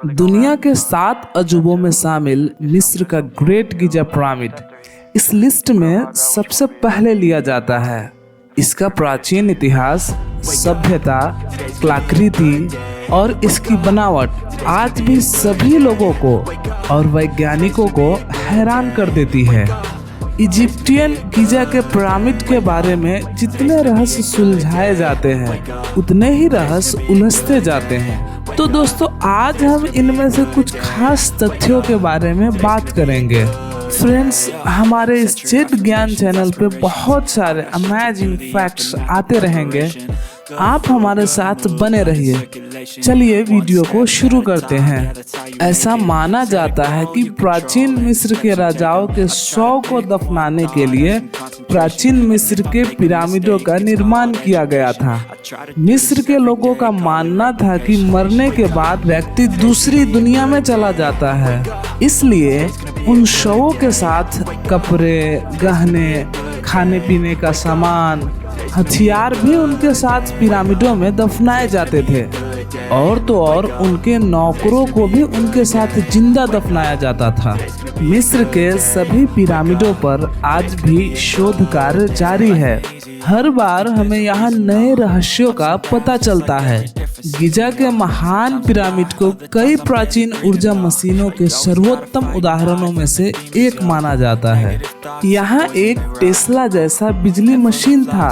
दुनिया के 7 अजूबों में शामिल मिस्र का ग्रेट गिजा पिरामिड इस लिस्ट में सबसे पहले लिया जाता है। इसका प्राचीन इतिहास, सभ्यता, कलाकृति और इसकी बनावट आज भी सभी लोगों को और वैज्ञानिकों को हैरान कर देती है। इजिप्टियन गिजा के पिरामिड के बारे में जितने रहस्य सुलझाए जाते हैं उतने ही रहस्य उलझते जाते हैं। तो दोस्तों, आज हम इनमें से कुछ खास तथ्यों के बारे में बात करेंगे। फ्रेंड्स, हमारे इस जेड ज्ञान चैनल पे बहुत सारे अमेजिंग फैक्ट्स आते रहेंगे, आप हमारे साथ बने रहिए। चलिए वीडियो को शुरू करते हैं। ऐसा माना जाता है कि प्राचीन मिस्र के राजाओं के 100 को दफनाने के लिए प्राचीन मिस्र के पिरामिडों का निर्माण किया गया था। मिस्र के लोगों का मानना था कि मरने के बाद व्यक्ति दूसरी दुनिया में चला जाता है, इसलिए उन शवों के साथ कपड़े, गहने, खाने पीने का सामान, हथियार भी उनके साथ पिरामिडों में दफनाए जाते थे। और तो और उनके नौकरों को भी उनके साथ जिंदा दफनाया जाता था। मिस्र के सभी पिरामिडों पर आज भी शोध कार्य जारी है। हर बार हमें यहाँ नए रहस्यों का पता चलता है। गिजा के महान पिरामिड को कई प्राचीन ऊर्जा मशीनों के सर्वोत्तम उदाहरणों में से एक माना जाता है। यहाँ एक टेस्ला जैसा बिजली मशीन था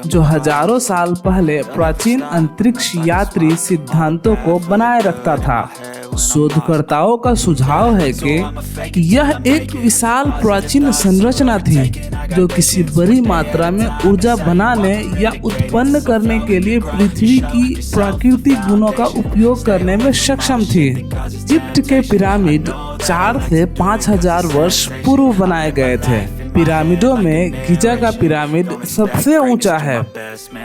जो हजारों साल पहले प्राचीन अंतरिक्ष यात्री सिद्धांतों को बनाए रखता था। शोधकर्ताओं का सुझाव है कि यह एक विशाल प्राचीन संरचना थी जो किसी बड़ी मात्रा में ऊर्जा बनाने या उत्पन्न करने के लिए पृथ्वी की प्राकृतिक गुणों का उपयोग करने में सक्षम थी। इजिप्ट के पिरामिड 4 से 5000 वर्ष पूर्व बनाए गए थे। पिरामिडों में गिजा का पिरामिड सबसे ऊंचा है।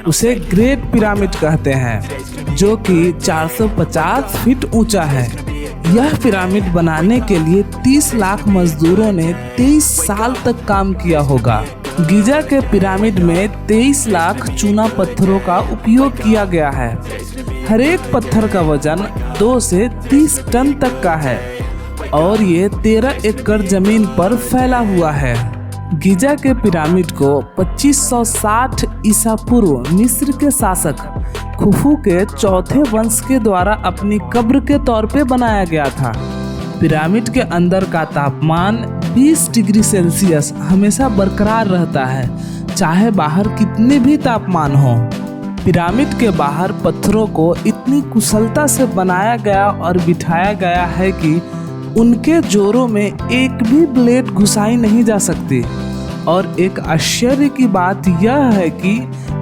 उसे ग्रेट पिरामिड कहते हैं, जो कि 450 फीट ऊंचा है। यह पिरामिड बनाने के लिए 30 लाख मजदूरों ने 23 साल तक काम किया होगा। गिजा के पिरामिड में 23 लाख चूना पत्थरों का उपयोग किया गया है। हर एक पत्थर का वजन 2 से 30 टन तक का है और ये 13 एकड़ जमीन पर फैला हुआ है। गिजा के पिरामिड को 2560 ईसा पूर्व मिस्र के शासक खुफू के चौथे वंश के द्वारा अपनी कब्र के तौर पे बनाया गया था। पिरामिड के अंदर का तापमान 20 डिग्री सेल्सियस हमेशा बरकरार रहता है, चाहे बाहर कितने भी तापमान हो। पिरामिड के बाहर पत्थरों को इतनी कुशलता से बनाया गया और बिठाया गया है कि उनके जोरों में एक भी ब्लेड घुसाई नहीं जा सकती। और एक आश्चर्य की बात यह है कि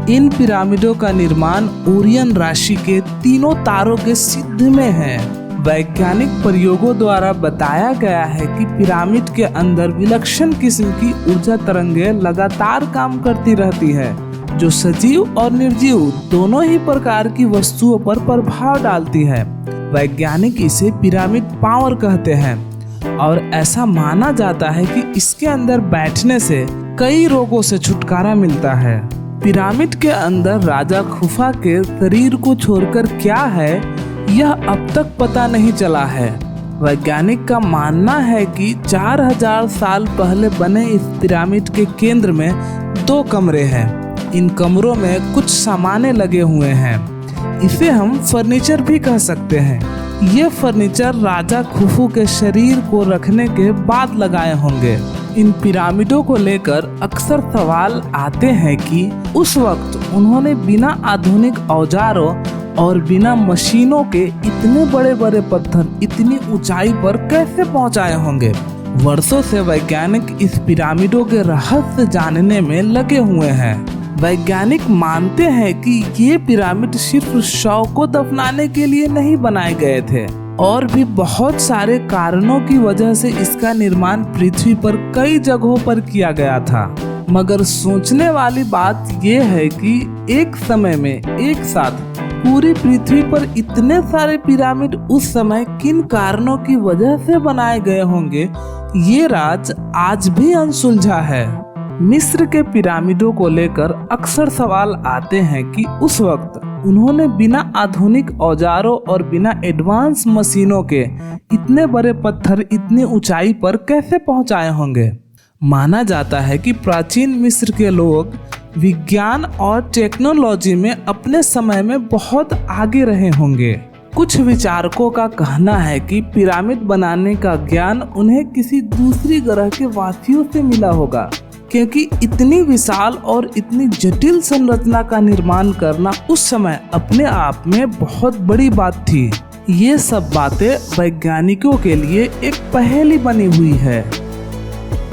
इन पिरामिडों का निर्माण ओरियन राशि के 3 तारों के सिद्ध में है। वैज्ञानिक प्रयोगों द्वारा बताया गया है कि पिरामिड के अंदर विलक्षण किस्म की ऊर्जा तरंगें लगातार काम करती रहती है, जो सजीव और निर्जीव दोनों ही प्रकार की वस्तुओं पर प्रभाव डालती है। वैज्ञानिक इसे पिरामिड पावर कहते हैं और ऐसा माना जाता है कि इसके अंदर बैठने से कई रोगों से छुटकारा मिलता है। पिरामिड के अंदर राजा खुफा के शरीर को छोड़कर क्या है, यह अब तक पता नहीं चला है। वैज्ञानिक का मानना है कि 4000 साल पहले बने इस पिरामिड के केंद्र में 2 कमरे हैं। इन कमरों में कुछ सामाने लगे हुए हैं। इसे हम फर्नीचर भी कह सकते हैं। ये फर्नीचर राजा खुफू के शरीर को रखने के बाद लगाए होंगे। इन पिरामिडों को लेकर अक्सर सवाल आते हैं कि उस वक्त उन्होंने बिना आधुनिक औजारों और बिना मशीनों के इतने बड़े बड़े पत्थर इतनी ऊंचाई पर कैसे पहुंचाए होंगे। वर्षों से वैज्ञानिक इस पिरामिडों के रहस्य जानने में लगे हुए हैं। वैज्ञानिक मानते हैं कि ये पिरामिड सिर्फ शव को दफनाने के लिए नहीं बनाए गए थे, और भी बहुत सारे कारणों की वजह से इसका निर्माण पृथ्वी पर कई जगहों पर किया गया था। मगर सोचने वाली बात यह है कि एक समय में एक साथ पूरी पृथ्वी पर इतने सारे पिरामिड उस समय किन कारणों की वजह से बनाए गए होंगे, ये राज आज भी अनसुलझा है। मिस्र के पिरामिडों को लेकर अक्सर सवाल आते हैं कि उस वक्त उन्होंने बिना आधुनिक औजारों और बिना एडवांस मशीनों के इतने बड़े पत्थर इतनी ऊंचाई पर कैसे पहुंचाए होंगे। माना जाता है कि प्राचीन मिस्र के लोग विज्ञान और टेक्नोलॉजी में अपने समय में बहुत आगे रहे होंगे। कुछ विचारकों का कहना है कि पिरामिड बनाने का ज्ञान उन्हें किसी दूसरी ग्रह के वासियों से मिला होगा, क्योंकि इतनी विशाल और इतनी जटिल संरचना का निर्माण करना उस समय अपने आप में बहुत बड़ी बात थी। ये सब बातें वैज्ञानिकों के लिए एक पहेली बनी हुई है।